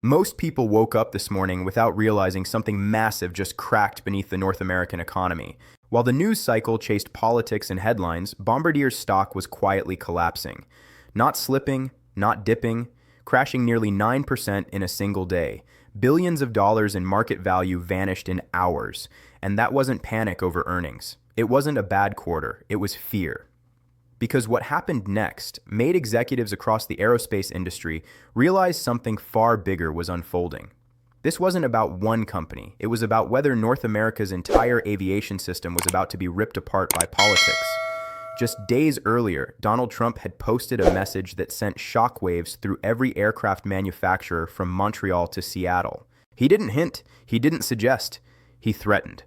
Most people woke up this morning without realizing something massive just cracked beneath the North American economy. While the news cycle chased politics and headlines, Bombardier's stock was quietly collapsing. Not slipping, not dipping, crashing nearly 9% in a single day. Billions of dollars in market value vanished in hours. And that wasn't panic over earnings. It wasn't a bad quarter, it was fear. Because what happened next made executives across the aerospace industry realize something far bigger was unfolding. This wasn't about one company. It was about whether North America's entire aviation system was about to be ripped apart by politics. Just days earlier, Donald Trump had posted a message that sent shockwaves through every aircraft manufacturer from Montreal to Seattle. He didn't hint, he didn't suggest, he threatened.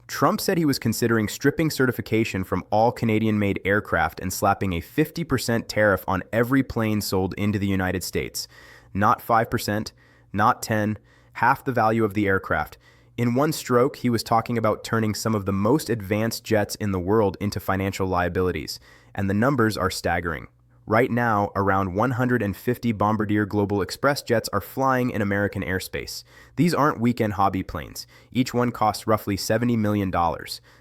Trump said he was considering stripping certification from all Canadian-made aircraft and slapping a 50% tariff on every plane sold into the United States. Not 5%, not 10%, half the value of the aircraft. In one stroke, he was talking about turning some of the most advanced jets in the world into financial liabilities, and the numbers are staggering. Right now, around 150 Bombardier Global Express jets are flying in American airspace. These aren't weekend hobby planes. Each one costs roughly $70 million,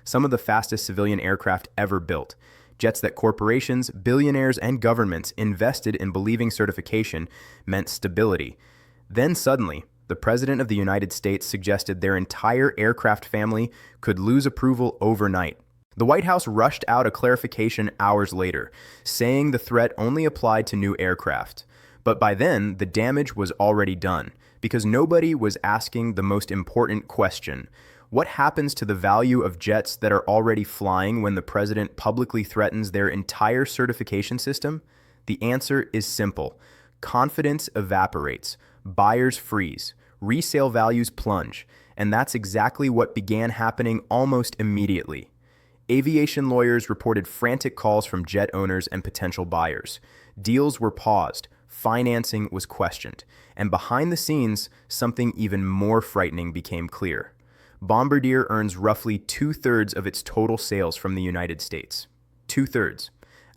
some of the fastest civilian aircraft ever built. Jets that corporations, billionaires, and governments invested in believing certification meant stability. Then suddenly, the President of the United States suggested their entire aircraft family could lose approval overnight. The White House rushed out a clarification hours later, saying the threat only applied to new aircraft. But by then, the damage was already done, because nobody was asking the most important question. What happens to the value of jets that are already flying when the president publicly threatens their entire certification system? The answer is simple. Confidence evaporates, buyers freeze, resale values plunge, and that's exactly what began happening almost immediately. Aviation lawyers reported frantic calls from jet owners and potential buyers. Deals were paused, financing was questioned, and behind the scenes, something even more frightening became clear. Bombardier earns roughly two-thirds of its total sales from the United States. Two-thirds.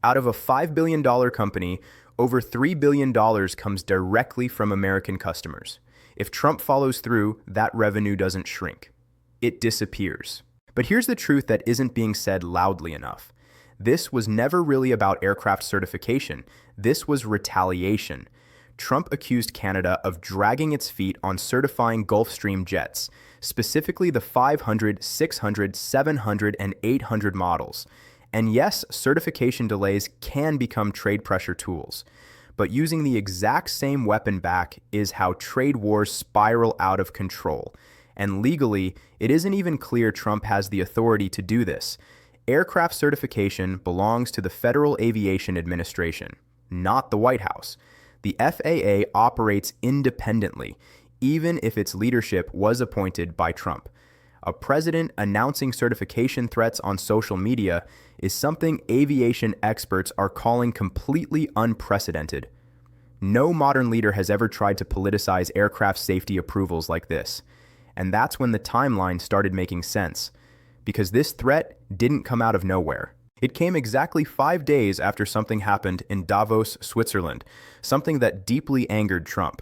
Out of a $5 billion company, over $3 billion comes directly from American customers. If Trump follows through, that revenue doesn't shrink. It disappears. But here's the truth that isn't being said loudly enough. This was never really about aircraft certification. This was retaliation. Trump accused Canada of dragging its feet on certifying Gulfstream jets, specifically the 500, 600, 700, and 800 models. And yes, certification delays can become trade pressure tools. But using the exact same weapon back is how trade wars spiral out of control. And legally, it isn't even clear Trump has the authority to do this. Aircraft certification belongs to the Federal Aviation Administration, not the White House. The FAA operates independently, even if its leadership was appointed by Trump. A president announcing certification threats on social media is something aviation experts are calling completely unprecedented. No modern leader has ever tried to politicize aircraft safety approvals like this. And that's when the timeline started making sense, because this threat didn't come out of nowhere. It came exactly 5 days after something happened in Davos, Switzerland, something that deeply angered Trump.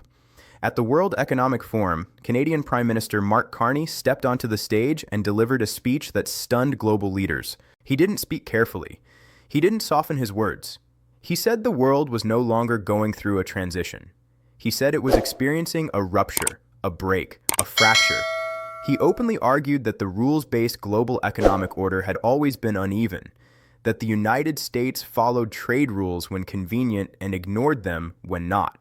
At the World Economic Forum, Canadian Prime Minister Mark Carney stepped onto the stage and delivered a speech that stunned global leaders. He didn't speak carefully. He didn't soften his words. He said the world was no longer going through a transition. He said it was experiencing a rupture, a break, a fracture. He openly argued that the rules-based global economic order had always been uneven, that the United States followed trade rules when convenient and ignored them when not.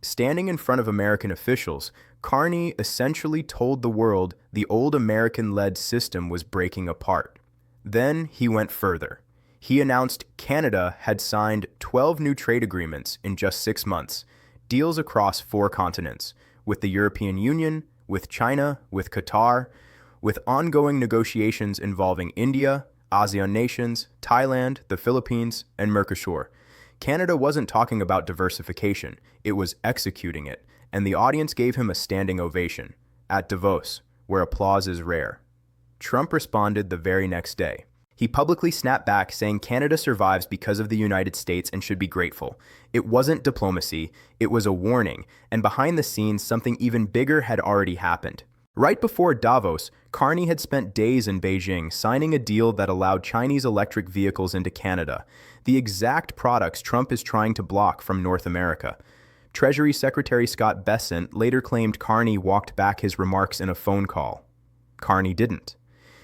Standing in front of American officials, Carney essentially told the world the old American-led system was breaking apart. Then he went further. He announced Canada had signed 12 new trade agreements in just 6 months, deals across 4 continents, with the European Union, with China, with Qatar, with ongoing negotiations involving India, ASEAN nations, Thailand, the Philippines, and Mercosur. Canada wasn't talking about diversification, it was executing it, and the audience gave him a standing ovation, at Davos, where applause is rare. Trump responded the very next day. He publicly snapped back, saying Canada survives because of the United States and should be grateful. It wasn't diplomacy, it was a warning, and behind the scenes, something even bigger had already happened. Right before Davos, Carney had spent days in Beijing signing a deal that allowed Chinese electric vehicles into Canada, the exact products Trump is trying to block from North America. Treasury Secretary Scott Bessent later claimed Carney walked back his remarks in a phone call. Carney didn't.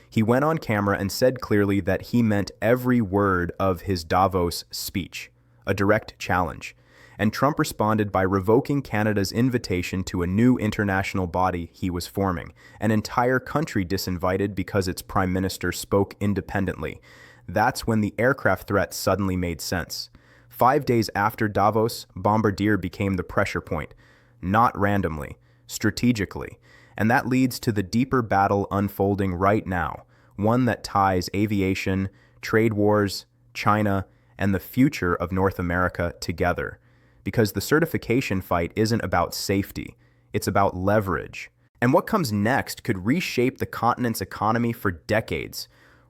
He went on camera and said clearly that he meant every word of his Davos speech, a direct challenge. And Trump responded by revoking Canada's invitation to a new international body he was forming, an entire country disinvited because its prime minister spoke independently. That's when the aircraft threat suddenly made sense. 5 days after Davos, Bombardier became the pressure point, not randomly, strategically. And that leads to the deeper battle unfolding right now, one that ties aviation, trade wars, China, and the future of North America together. Because the certification fight isn't about safety, it's about leverage. And what comes next could reshape the continent's economy for decades.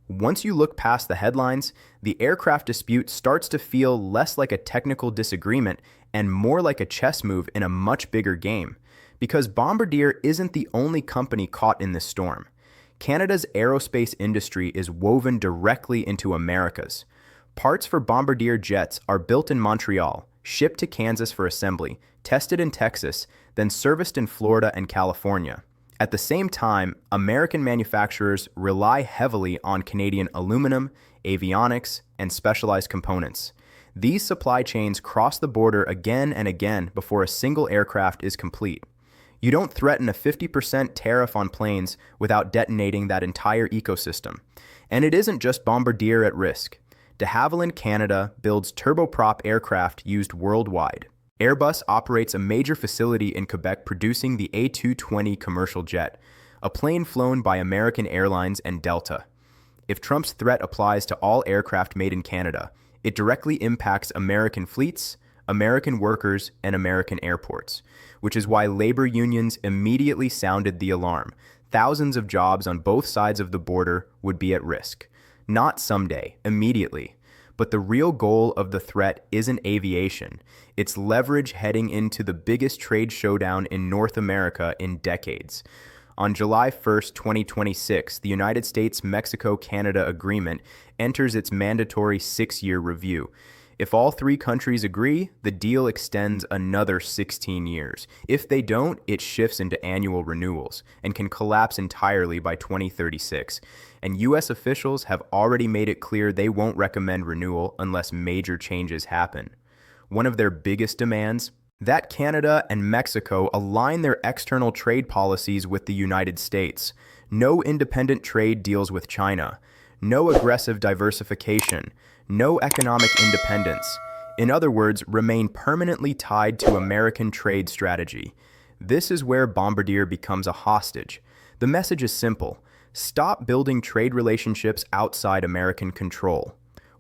Once you look past the headlines, the aircraft dispute starts to feel less like a technical disagreement and more like a chess move in a much bigger game. Because Bombardier isn't the only company caught in this storm. Canada's aerospace industry is woven directly into America's. Parts for Bombardier jets are built in Montreal, shipped to Kansas for assembly, tested in Texas, then serviced in Florida and California. At the same time, American manufacturers rely heavily on Canadian aluminum, avionics, and specialized components. These supply chains cross the border again and again before a single aircraft is complete. You don't threaten a 50% tariff on planes without detonating that entire ecosystem. And it isn't just Bombardier at risk. De Havilland Canada builds turboprop aircraft used worldwide. Airbus operates a major facility in Quebec producing the A220 commercial jet, a plane flown by American Airlines and Delta. If Trump's threat applies to all aircraft made in Canada, it directly impacts American fleets, American workers, and American airports, which is why labor unions immediately sounded the alarm. Thousands of jobs on both sides of the border would be at risk. Not someday, immediately. But the real goal of the threat isn't aviation. It's leverage heading into the biggest trade showdown in North America in decades. On July 1st, 2026, the United States-Mexico-Canada agreement enters its mandatory 6-year review. If all 3 countries agree, the deal extends another 16 years. If they don't, it shifts into annual renewals and can collapse entirely by 2036. And U.S. officials have already made it clear they won't recommend renewal unless major changes happen. One of their biggest demands? That Canada and Mexico align their external trade policies with the United States. No independent trade deals with China. No aggressive diversification. No economic independence. In other words, remain permanently tied to American trade strategy. This is where Bombardier becomes a hostage. The message is simple. Stop building trade relationships outside American control,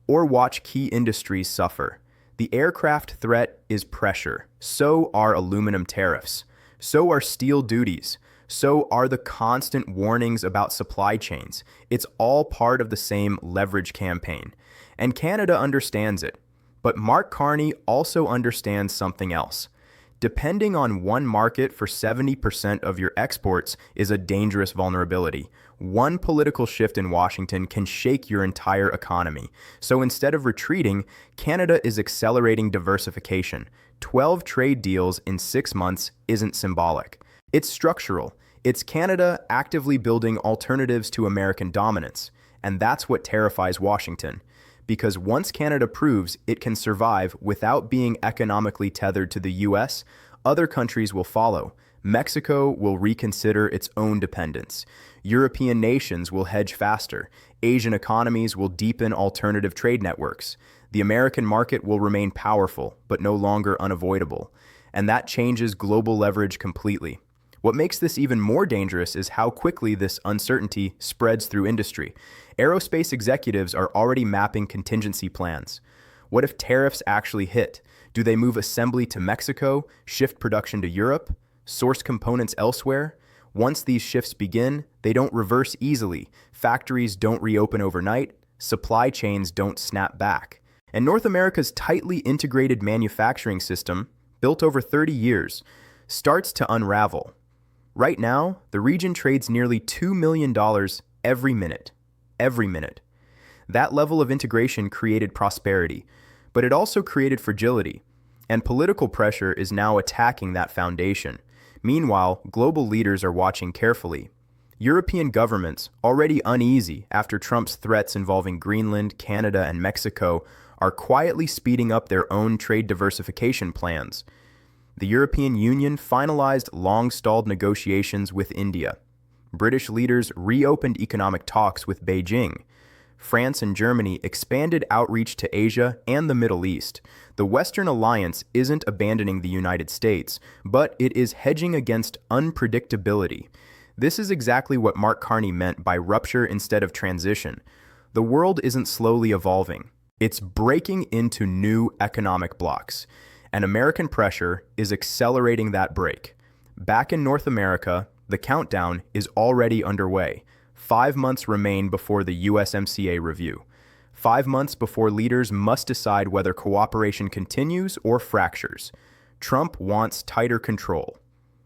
or watch key industries suffer. The aircraft threat is pressure. So are aluminum tariffs. So are steel duties. So are the constant warnings about supply chains. It's all part of the same leverage campaign. And Canada understands it. But Mark Carney also understands something else. Depending on one market for 70% of your exports is a dangerous vulnerability. One political shift in Washington can shake your entire economy. So instead of retreating, Canada is accelerating diversification. 12 trade deals in 6 months isn't symbolic. It's structural. It's Canada actively building alternatives to American dominance. And that's what terrifies Washington. Because once Canada proves it can survive without being economically tethered to the U.S., other countries will follow. Mexico will reconsider its own dependence. European nations will hedge faster. Asian economies will deepen alternative trade networks. The American market will remain powerful, but no longer unavoidable. And that changes global leverage completely. What makes this even more dangerous is how quickly this uncertainty spreads through industry. Aerospace executives are already mapping contingency plans. What if tariffs actually hit? Do they move assembly to Mexico, shift production to Europe, source components elsewhere? Once these shifts begin, they don't reverse easily. Factories don't reopen overnight. supply chains don't snap back. And North America's tightly integrated manufacturing system, built over 30 years, starts to unravel. Right now, the region trades nearly $2 million every minute. Every minute. That level of integration created prosperity, but it also created fragility, and political pressure is now attacking that foundation. Meanwhile, global leaders are watching carefully. European governments, already uneasy after Trump's threats involving Greenland, Canada, and Mexico, are quietly speeding up their own trade diversification plans. The European Union finalized long-stalled negotiations with India. British leaders reopened economic talks with Beijing. France and Germany expanded outreach to Asia and the Middle East. The Western alliance isn't abandoning the United States, but it is hedging against unpredictability. This is exactly what Mark Carney meant by rupture instead of transition. The world isn't slowly evolving. It's breaking into new economic blocks, and American pressure is accelerating that break. Back in North America, the countdown is already underway. 5 months remain before the USMCA review. 5 months before leaders must decide whether cooperation continues or fractures. Trump wants tighter control.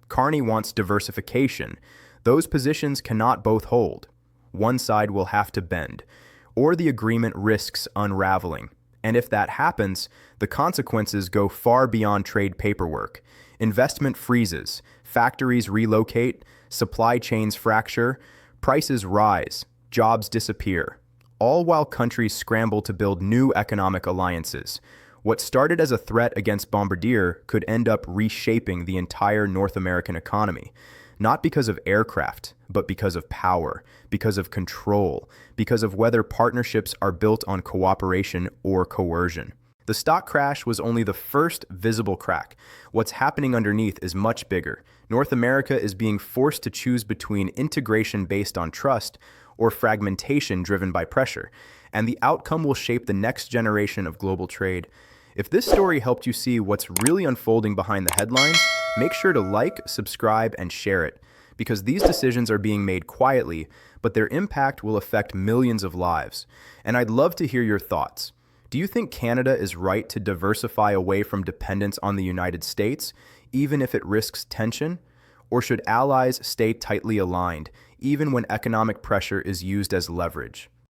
Carney wants diversification. Those positions cannot both hold. One side will have to bend, or the agreement risks unraveling. And if that happens, the consequences go far beyond trade paperwork. Investment freezes, factories relocate, supply chains fracture, prices rise, jobs disappear, all while countries scramble to build new economic alliances. What started as a threat against Bombardier could end up reshaping the entire North American economy. Not because of aircraft, but because of power, because of control, because of whether partnerships are built on cooperation or coercion. The stock crash was only the first visible crack. What's happening underneath is much bigger. North America is being forced to choose between integration based on trust or fragmentation driven by pressure, and the outcome will shape the next generation of global trade. If this story helped you see what's really unfolding behind the headlines, make sure to like, subscribe, and share it, because these decisions are being made quietly, but their impact will affect millions of lives. And I'd love to hear your thoughts. Do you think Canada is right to diversify away from dependence on the United States, even if it risks tension? Or should allies stay tightly aligned, even when economic pressure is used as leverage?